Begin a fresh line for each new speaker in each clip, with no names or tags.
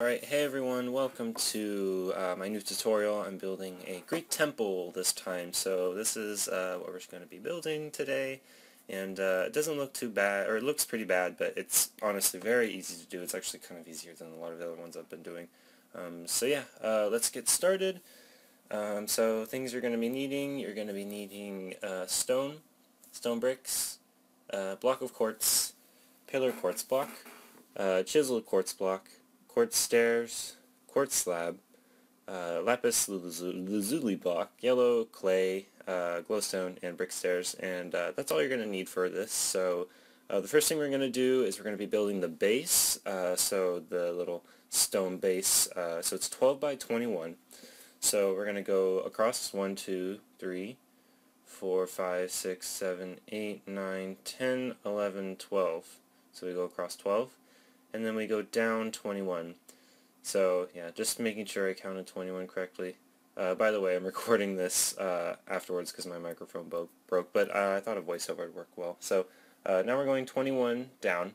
Alright, hey everyone, welcome to my new tutorial. I'm building a Greek temple this time, so this is what we're going to be building today, and it doesn't look too bad, or it looks pretty bad, but it's honestly very easy to do. It's actually kind of easier than a lot of the other ones I've been doing. So yeah, let's get started. So things you're going to be needing, you're going to be needing stone bricks, block of quartz, pillar quartz block, chiseled quartz block, quartz stairs, quartz slab, lapis lazuli block, yellow clay, glowstone, and brick stairs, and that's all you're going to need for this. So the first thing we're going to do is we're going to be building the base, so the little stone base, so it's 12 by 21. So we're going to go across 1, 2, 3, 4, 5, 6, 7, 8, 9, 10, 11, 12. So we go across 12. And then we go down 21. So yeah, just making sure I counted 21 correctly. By the way, I'm recording this afterwards because my microphone broke, but I thought a voiceover would work well. So now we're going 21 down,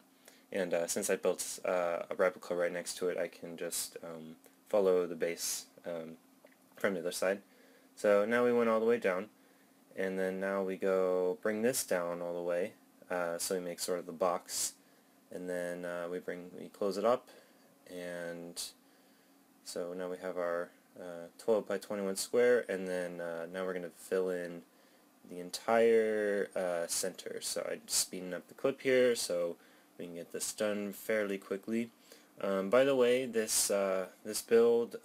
and since I built a replica right next to it, I can just follow the base from the other side. So now we went all the way down, and then now we go bring this down all the way, so we make sort of the box. And then we close it up, and so now we have our 12 by 21 square, and then now we're going to fill in the entire center. So I'm speeding up the clip here so we can get this done fairly quickly. By the way, this build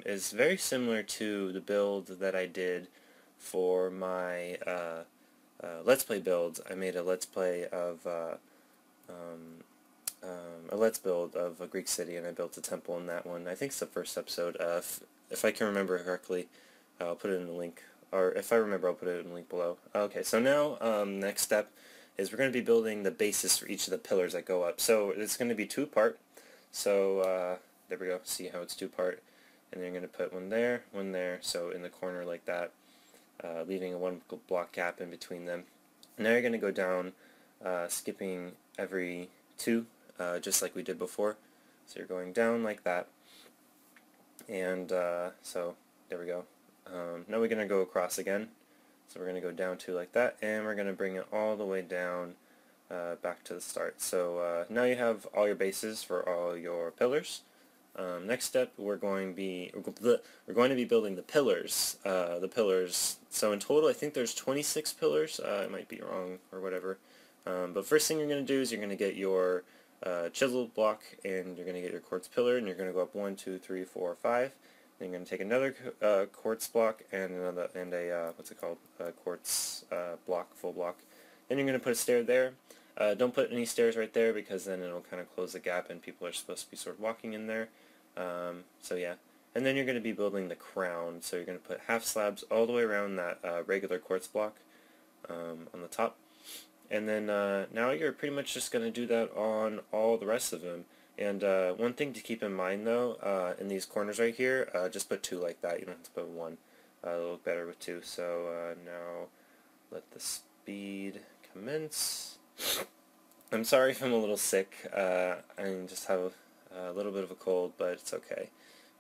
is very similar to the build that I did for my Let's Play build. I made a Let's Play of a Let's Build of a Greek city, and I built a temple in that one. I think it's the first episode. If I can remember correctly, I'll put it in the link, or if I remember, I'll put it in the link below. Okay, so now next step is we're going to be building the basis for each of the pillars that go up. So it's going to be two-part. So there we go. See how it's two-part, and then you're going to put one there, so in the corner like that, leaving a one block gap in between them. Now you're going to go down, skipping every two, just like we did before. So you're going down like that, and so there we go. Now we're going to go across again, so we're going to go down two like that, and we're going to bring it all the way down back to the start. So now you have all your bases for all your pillars. Next step, we're going to be building the pillars. So in total, I think there's 26 pillars. I might be wrong or whatever. But first thing you're going to do is you're going to get your chisel block, and you're going to get your quartz pillar, and you're going to go up 1, 2, 3, 4, 5. Then you're going to take another quartz block and a what's it called? A quartz block, full block. Then you're going to put a stair there. Don't put any stairs right there because then it'll kind of close the gap, and people are supposed to be sort of walking in there. So yeah. And then you're going to be building the crown. So you're going to put half slabs all the way around that regular quartz block on the top. And then now you're pretty much just going to do that on all the rest of them. And one thing to keep in mind though, in these corners right here, just put two like that. You don't have to put one. It'll look better with two. So now let the speed commence. I'm sorry if I'm a little sick. I just have a little bit of a cold, but it's okay.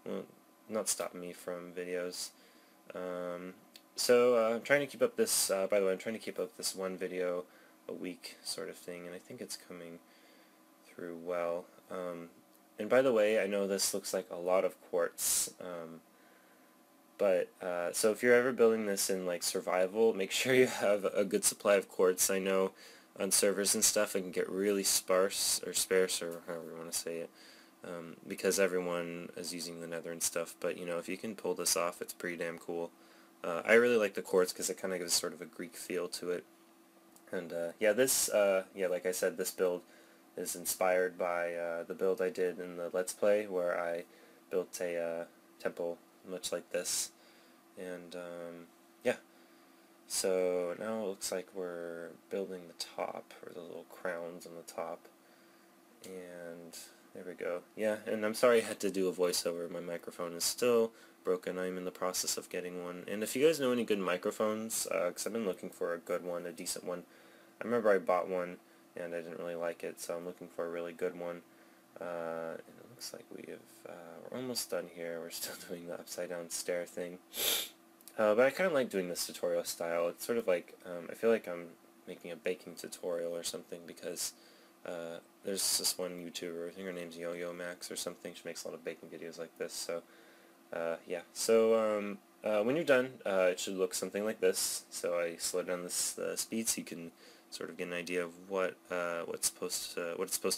Will not stop me from videos. So I'm trying to keep up this, by the way, I'm trying to keep up this one video a week sort of thing, and I think it's coming through well. And by the way, I know this looks like a lot of quartz, but so if you're ever building this in like survival, make sure you have a good supply of quartz. I know on servers and stuff it can get really sparse, or however you want to say it, because everyone is using the nether and stuff, but you know, if you can pull this off, it's pretty damn cool. I really like the quartz because it kind of gives sort of a Greek feel to it. And yeah, like I said, this build is inspired by the build I did in the Let's Play, where I built a temple much like this. And yeah, so now it looks like we're building the top, or the little crowns on the top. And there we go. Yeah, and I'm sorry I had to do a voiceover. My microphone is still broken. I'm in the process of getting one. And if you guys know any good microphones, because I've been looking for a good one, a decent one. I remember I bought one and I didn't really like it, so I'm looking for a really good one. And it looks like we're almost done here. We're still doing the upside down stair thing. But I kind of like doing this tutorial style. It's sort of like, I feel like I'm making a baking tutorial or something, because there's this one YouTuber, I think her name's Yo-Yo Max or something. She makes a lot of baking videos like this. So yeah. So when you're done, it should look something like this. So I slowed down this speed so you can sort of get an idea of what it's supposed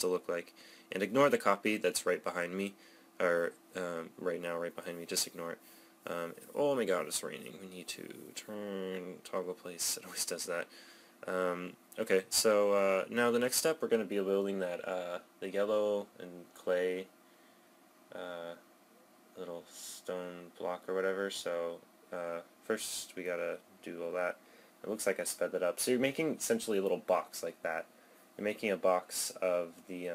to look like. And ignore the copy that's right behind me, or right now right behind me. Just ignore it. Oh my god, it's raining. We need to toggle place. It always does that. Okay, so now the next step, we're going to be building that the yellow and clay little stone block or whatever. So first we gotta do all that. It looks like I sped that up. So you're making essentially a little box like that. You're making a box of the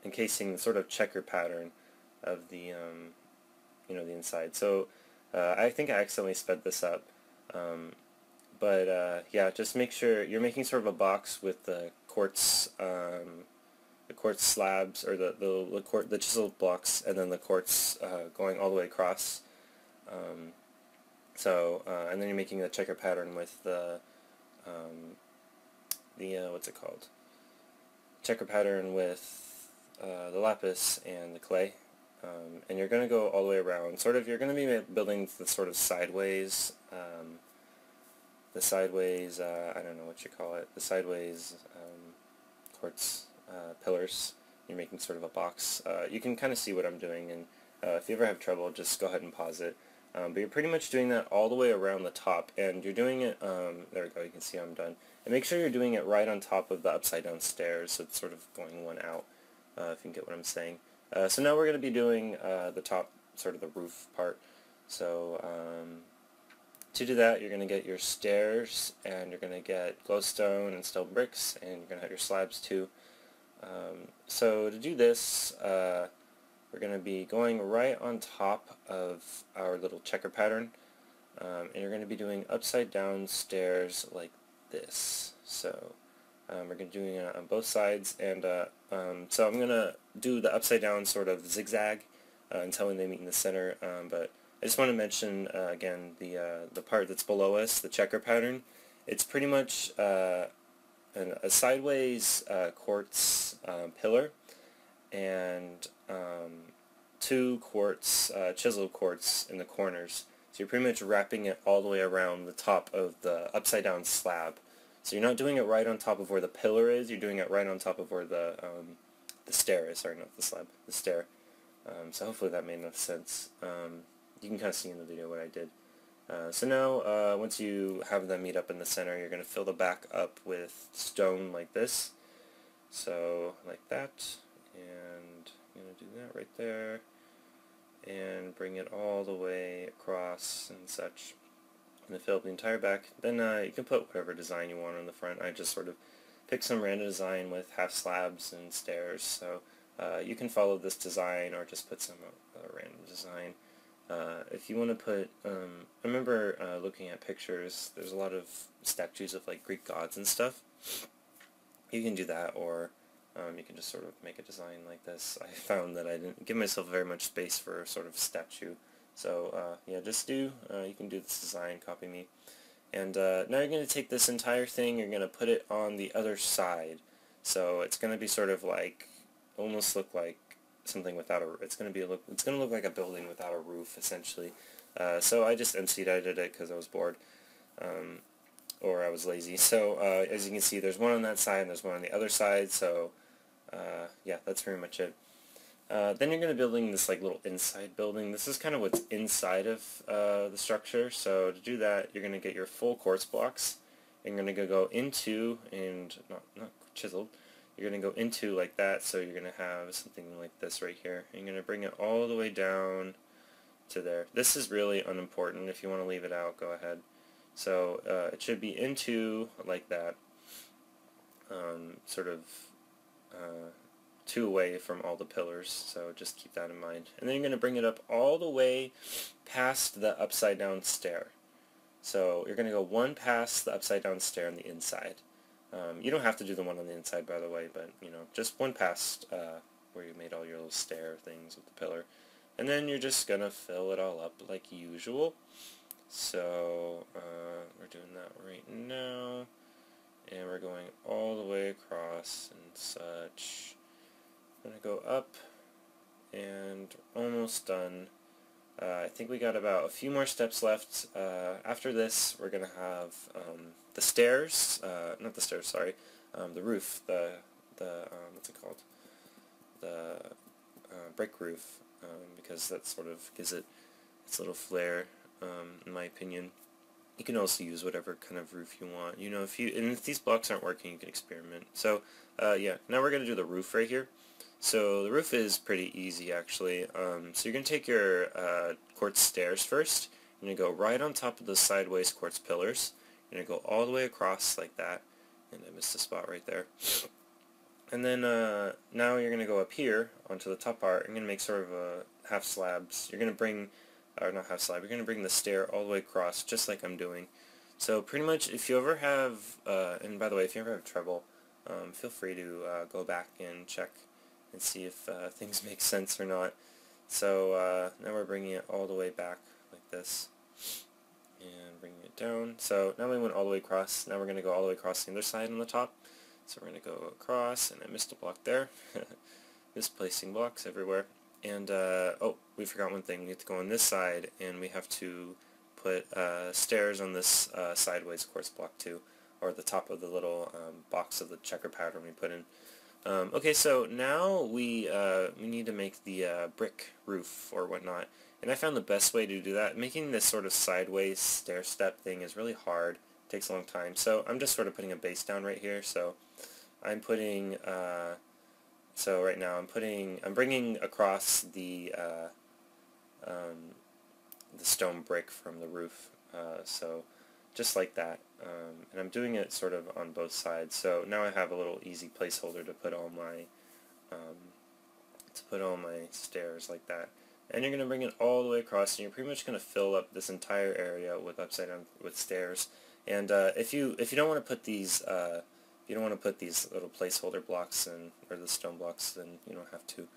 encasing the sort of checker pattern of the the inside. So I think I accidentally sped this up, but yeah, just make sure you're making sort of a box with the quartz slabs, or the chiseled blocks, and then the quartz going all the way across. And then you're making the checker pattern with the what's it called? Checker pattern with the lapis and the clay. And you're going to go all the way around. Sort of, you're going to be building the sort of sideways, I don't know what you call it, the sideways quartz pillars. You're making sort of a box. You can kind of see what I'm doing, and if you ever have trouble, just go ahead and pause it. But you're pretty much doing that all the way around the top, and you're doing it, there we go, you can see I'm done. And make sure you're doing it right on top of the upside down stairs, so it's sort of going one out, if you can get what I'm saying. So now we're going to be doing the top, sort of the roof part. So to do that, you're going to get your stairs, and you're going to get glowstone and stone bricks, and you're going to have your slabs too. So to do this, we're going to be going right on top of our little checker pattern, and you're going to be doing upside down stairs like this. So we're going to be doing it on both sides, and so I'm going to do the upside down sort of zigzag until when they meet in the center, but I just want to mention again the part that's below us, the checker pattern. It's pretty much a sideways quartz pillar, and two chiseled quartz in the corners. So you're pretty much wrapping it all the way around the top of the upside down slab. So you're not doing it right on top of where the pillar is, you're doing it right on top of where the stair is. Sorry, not the slab, the stair. So hopefully that made enough sense. You can kind of see in the video what I did. So now, once you have them meet up in the center, you're going to fill the back up with stone like this. So, like that. And I'm going to do that right there. And bring it all the way across and such. And then fill up the entire back. Then you can put whatever design you want on the front. I just sort of picked some random design with half slabs and stairs. So you can follow this design or just put some random design. If you want to put, I remember looking at pictures, there's a lot of statues of like Greek gods and stuff. You can do that, or you can just sort of make a design like this. I found that I didn't give myself very much space for sort of statue. So yeah, you can do this design, copy me. And now you're going to take this entire thing, you're going to put it on the other side. So it's going to be sort of like, almost look like something without a, it's going to look like a building without a roof, essentially. So I just edited it because I was bored, or I was lazy. So as you can see, there's one on that side and there's one on the other side. So yeah, that's pretty much it. Then you're going to be building this like little inside building. This is kind of what's inside of the structure. So to do that, you're going to get your full quartz blocks. And you're going to go into, and not chiseled, you're going to go into like that, so you're going to have something like this right here. And you're going to bring it all the way down to there. This is really unimportant. If you want to leave it out, go ahead. So it should be into like that, sort of two away from all the pillars, so just keep that in mind. And then you're going to bring it up all the way past the upside down stair. So you're going to go one past the upside down stair on the inside. You don't have to do the one on the inside, by the way, but you know, just one past where you made all your little stair things with the pillar. And then you're just going to fill it all up like usual. So we're doing that right now. And we're going all the way across and such. I'm going to go up and almost done. I think we got about a few more steps left. After this, we're going to have the stairs, not the stairs, sorry, the roof, the what's it called? The brick roof, because that sort of gives it its little flair, in my opinion. You can also use whatever kind of roof you want. You know, if these blocks aren't working, you can experiment. So, yeah, now we're going to do the roof right here. So the roof is pretty easy, actually. So you're going to take your quartz stairs first. You're going to go right on top of the sideways quartz pillars. You're going to go all the way across like that. And I missed a spot right there. And then now you're going to go up here onto the top part. You're going to make sort of a half slabs. You're going to bring, or not half slab, you're going to bring the stair all the way across, just like I'm doing. So pretty much, if you ever have, and by the way, if you ever have trouble, feel free to go back and check and see if things make sense or not. So now we're bringing it all the way back like this and bringing it down. So now we went all the way across. Now we're going to go all the way across the other side on the top. So we're going to go across, and I missed a block there. Misplacing blocks everywhere. And oh, we forgot one thing. We have to go on this side, and we have to put stairs on this sideways quartz block too, or the top of the little box of the checker pattern we put in. Okay, so now we need to make the brick roof or whatnot, and I found the best way to do that. Making this sort of sideways stair step thing is really hard. It takes a long time. So I'm just sort of putting a base down right here. So I'm putting so right now I'm bringing across the stone brick from the roof. So just like that, and I'm doing it sort of on both sides. So now I have a little easy placeholder to put all my stairs like that. And you're going to bring it all the way across, and you're pretty much going to fill up this entire area with upside down with stairs. And if you don't want to put these little placeholder blocks in, or the stone blocks, then you don't have to.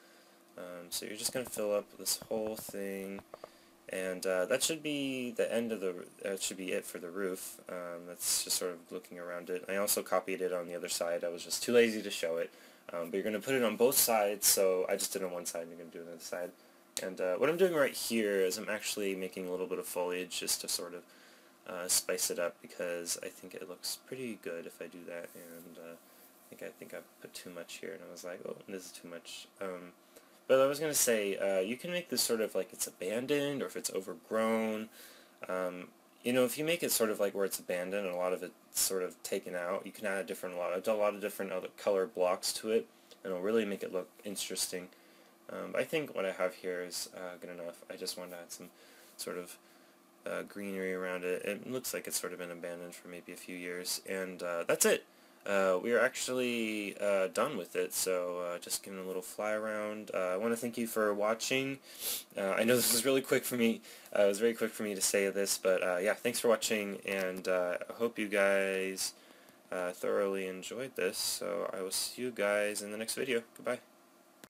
So you're just going to fill up this whole thing. And that should be the end of that should be it for the roof. That's just sort of looking around it. I also copied it on the other side. I was just too lazy to show it. But you're going to put it on both sides, so I just did it on one side and you're going to do it on the other side. And what I'm doing right here is I'm actually making a little bit of foliage just to sort of spice it up, because I think it looks pretty good if I do that. And I think I put too much here, and I was like, oh, this is too much. But I was going to say, you can make this sort of like it's abandoned, or if it's overgrown. You know, if you make it sort of like where it's abandoned and a lot of it's sort of taken out, you can add a lot of different other color blocks to it, and it'll really make it look interesting. I think what I have here is good enough. I just wanted to add some sort of greenery around it. It looks like it's sort of been abandoned for maybe a few years, and that's it. We are actually done with it, so just giving a little fly around. I want to thank you for watching. I know this was really quick for me. It was very quick for me to say this, but yeah, thanks for watching, and I hope you guys thoroughly enjoyed this. So I will see you guys in the next video. Goodbye.